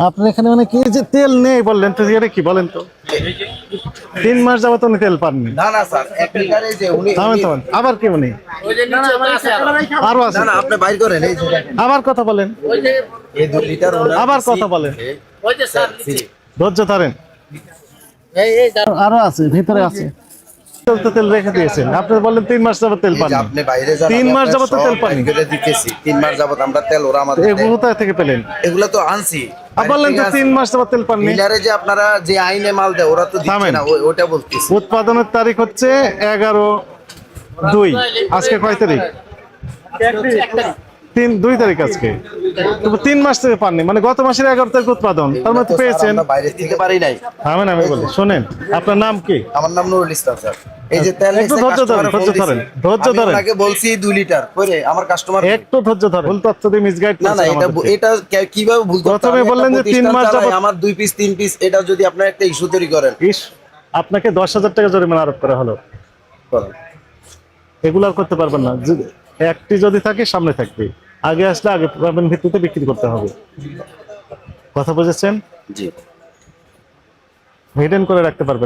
আপনার এখানে মানে কি যে তেল নেই বললেন তো, এটা কি বলেন তো? 3 মাস যাবত উনি তেল পাননি। না না স্যার, 1 লিটারে যে উনি থামেন, আবার কি উনি আরো আছে? না না, আপনি বাইর করেন এই যে দেখেন। আবার কথা বলেন, এই 2 লিটার ওনার আবার দিছি। কথা বলেন, ওই যে স্যার নিচে ধৈর্য ধরেন। আরো আছে, ভিতরে আছে। তেল রেখে দিয়েছেন আপনি, বললেন 3 মাস যাবত তেল এই যে পাননি। আপনি বাইরে যান, 3 মাস আমি যাবত আপনার তেল সব পাননি। বাইর করে দিতেছি। 3 মাস যাবত আমরা তেল ওরা আমাদের এগুলো দেয়। কোথায় থেকে পেলেন? এগুলো তো আনছি। বললেন তো 3 মাস যাবত তেল পাননি। ডিলারে যে আপনারা যে আইনে মাল দেয় ওরা তো দিচ্ছে থামেন। না, ওটা বলতেছি। উৎপাদনের তারিখ হচ্ছে 11/2। আজকে কয় তারিখ? 2 তারিখ আজকে। 3 মাস থেকে পাননি, মানে গত মাসের 11 তারিখ উৎপাদন, তার এগুলো মধ্যে তো স্যার পেয়েছেন। আমরা বাইরে থেকে পারি নাই। থামেন, আমি বলি শোনেন, আপনার নাম কি? আমার নাম নুরুল ইসলাম স্যার। এই যে তেল একটু নিছে, ধৈর্য ধরেন, কাস্টমারে ফোন ধৈর্য দিছে। ধরেন, ধৈর্য আমি ধরেন। ওনাকে বলছি 2 লিটার করে, আমার কাস্টমার একটু ধৈর্য ধরেন, ভুল তথ্য দিয়ে মিসগাইড না না, করছেন এটা আমাদেরকে। এটা কিভাবে ভুল করতে? প্রথমে আমি একটা বললেন যে 3 প্রতিষ্ঠান মাস চালাই, যাবত। আমার 2 পিস 3 পিস, এটা যদি আপনার একটা ইস্যু তৈরি করেন। ইস, আপনাকে 10,000 টাকা জরিমানা আরোপ করা হলো। এগুলো আর করতে পারবেন না। একটি যদি থাকে সামনে থাকবে, আগে আসলে আগে পাবেন, ভিত্তিতে বিক্রি করতে হবে। কথা বুঝেছেন? জি। মেনটেন করে রাখতে পারবেন।